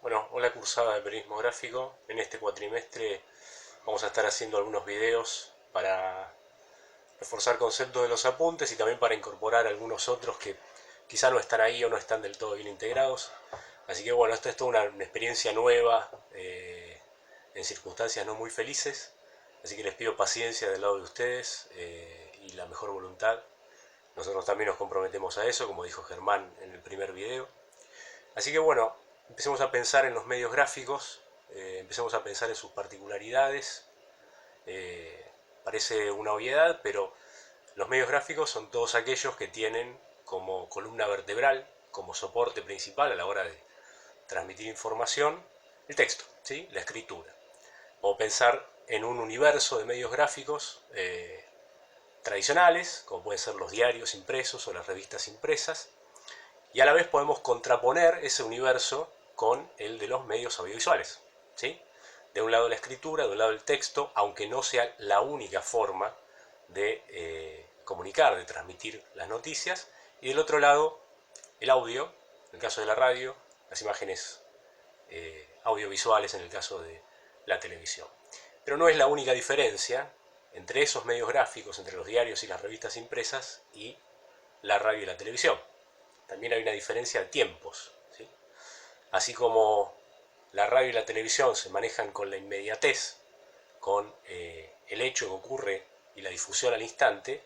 Bueno, hola cursada de periodismo gráfico. En este cuatrimestre vamos a estar haciendo algunos videos para reforzar conceptos de los apuntes y también para incorporar algunos otros que quizá no están ahí o no están del todo bien integrados. Así que bueno, esto es toda una experiencia nueva en circunstancias no muy felices. Así que les pido paciencia del lado de ustedes y la mejor voluntad. Nosotros también nos comprometemos a eso, como dijo Germán en el primer video. Así que bueno, empecemos a pensar en los medios gráficos, empecemos a pensar en sus particularidades. Parece una obviedad, pero los medios gráficos son todos aquellos que tienen como columna vertebral, como soporte principal a la hora de transmitir información, el texto, ¿sí? La escritura. O pensar en un universo de medios gráficos tradicionales, como pueden ser los diarios impresos o las revistas impresas, y a la vez podemos contraponer ese universo con el de los medios audiovisuales, ¿sí? De un lado la escritura, de un lado el texto, aunque no sea la única forma de comunicar, de transmitir las noticias, y del otro lado el audio, en el caso de la radio, las imágenes audiovisuales en el caso de la televisión. Pero no es la única diferencia entre esos medios gráficos, entre los diarios y las revistas impresas y la radio y la televisión. También hay una diferencia de tiempos, ¿sí? Así como la radio y la televisión se manejan con la inmediatez, con el hecho que ocurre y la difusión al instante,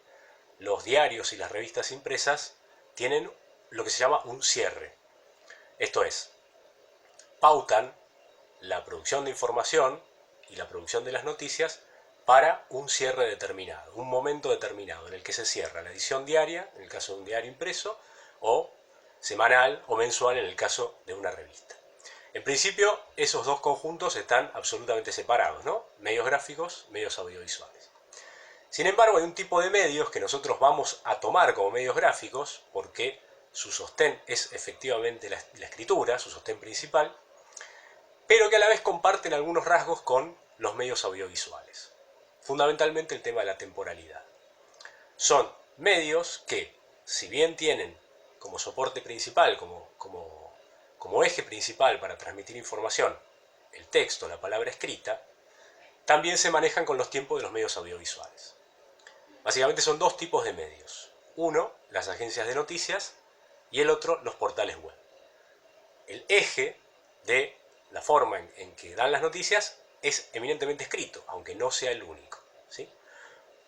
los diarios y las revistas impresas tienen lo que se llama un cierre. Esto es, pautan la producción de información y la producción de las noticias para un cierre determinado, un momento determinado en el que se cierra la edición diaria, en el caso de un diario impreso, o semanal o mensual en el caso de una revista. En principio, esos dos conjuntos están absolutamente separados, ¿no? Medios gráficos, medios audiovisuales. Sin embargo, hay un tipo de medios que nosotros vamos a tomar como medios gráficos porque su sostén es efectivamente la escritura, su sostén principal, pero que a la vez comparten algunos rasgos con los medios audiovisuales. Fundamentalmente el tema de la temporalidad. Son medios que, si bien tienen como soporte principal, como eje principal para transmitir información, el texto, la palabra escrita, también se manejan con los tiempos de los medios audiovisuales. Básicamente son dos tipos de medios. Uno, las agencias de noticias, y el otro, los portales web. El eje de la forma en que dan las noticias es eminentemente escrito, aunque no sea el único, ¿sí?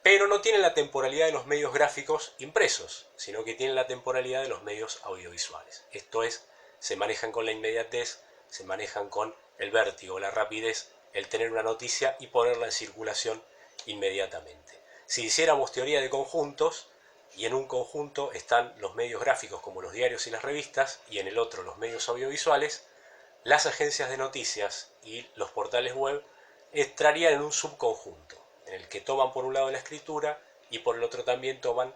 Pero no tienen la temporalidad de los medios gráficos impresos, sino que tienen la temporalidad de los medios audiovisuales. Esto es, se manejan con la inmediatez, se manejan con el vértigo, la rapidez, el tener una noticia y ponerla en circulación inmediatamente. Si hiciéramos teoría de conjuntos, y en un conjunto están los medios gráficos como los diarios y las revistas, y en el otro los medios audiovisuales, las agencias de noticias y los portales web entrarían en un subconjunto, en el que toman por un lado la escritura y por el otro también toman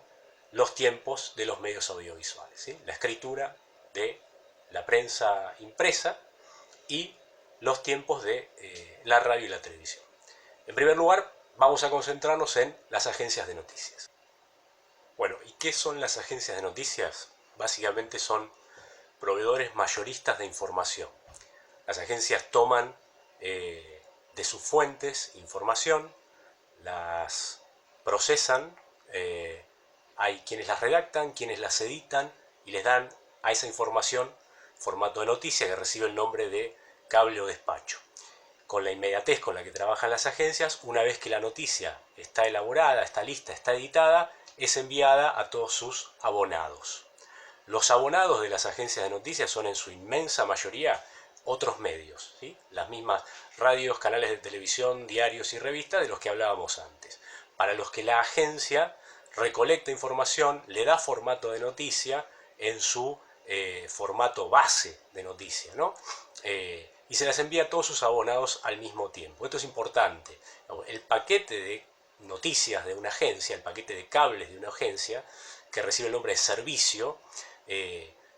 los tiempos de los medios audiovisuales, ¿sí? La escritura de la prensa impresa y los tiempos de la radio y la televisión. En primer lugar, vamos a concentrarnos en las agencias de noticias. Bueno, ¿y qué son las agencias de noticias? Básicamente son proveedores mayoristas de información. Las agencias toman de sus fuentes información, las procesan, hay quienes las redactan, quienes las editan y les dan a esa información formato de noticia que recibe el nombre de cable o despacho. Con la inmediatez con la que trabajan las agencias, una vez que la noticia está elaborada, está lista, está editada, es enviada a todos sus abonados. Los abonados de las agencias de noticias son en su inmensa mayoría otros medios, ¿sí? Las mismas radios, canales de televisión, diarios y revistas de los que hablábamos antes, para los que la agencia recolecta información, le da formato de noticia en su formato base de noticia, ¿no? Y se las envía a todos sus abonados al mismo tiempo. Esto es importante. El paquete de noticias de una agencia, el paquete de cables de una agencia, que recibe el nombre de servicio,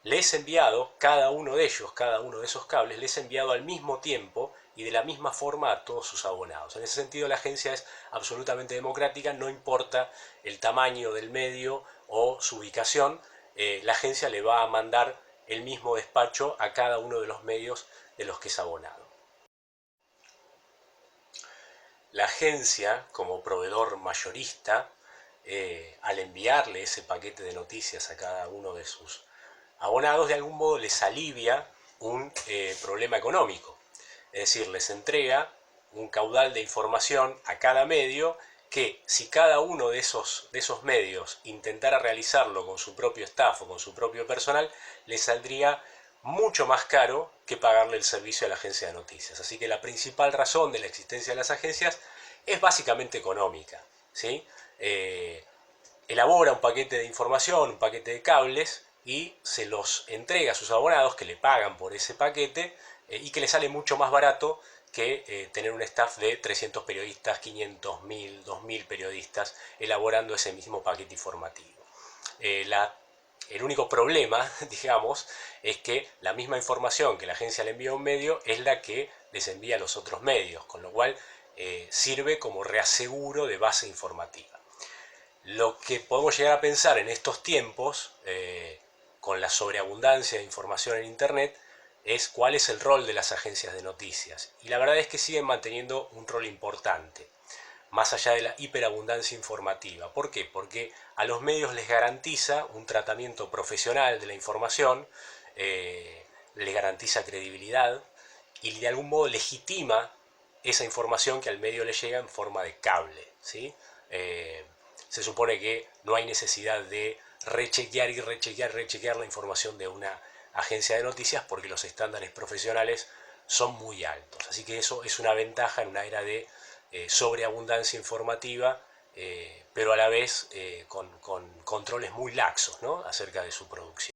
le es enviado, cada uno de ellos, cada uno de esos cables, le es enviado al mismo tiempo y de la misma forma a todos sus abonados. En ese sentido, la agencia es absolutamente democrática, no importa el tamaño del medio o su ubicación, la agencia le va a mandar el mismo despacho a cada uno de los medios de los que es abonado. La agencia, como proveedor mayorista, al enviarle ese paquete de noticias a cada uno de sus abonados, de algún modo les alivia un problema económico. Es decir, les entrega un caudal de información a cada medio que, si cada uno de esos medios intentara realizarlo con su propio staff o con su propio personal, les saldría mucho más caro que pagarle el servicio a la agencia de noticias. Así que la principal razón de la existencia de las agencias es básicamente económica, ¿sí? Elabora un paquete de información, un paquete de cables, y se los entrega a sus abonados, que le pagan por ese paquete, y que le sale mucho más barato que tener un staff de 300 periodistas, 500, 1000, 2000 periodistas elaborando ese mismo paquete informativo. El único problema, digamos, es que la misma información que la agencia le envía a un medio es la que les envía a los otros medios, con lo cual sirve como reaseguro de base informativa. Lo que podemos llegar a pensar en estos tiempos, con la sobreabundancia de información en Internet, es cuál es el rol de las agencias de noticias. Y la verdad es que siguen manteniendo un rol importante, más allá de la hiperabundancia informativa. ¿Por qué? Porque a los medios les garantiza un tratamiento profesional de la información, les garantiza credibilidad y de algún modo legitima esa información que al medio le llega en forma de cable, ¿sí? Se supone que no hay necesidad de rechequear y rechequear la información de una agencia de noticias, porque los estándares profesionales son muy altos. Así que eso es una ventaja en una era de sobreabundancia informativa, pero a la vez con controles muy laxos, ¿no?, acerca de su producción.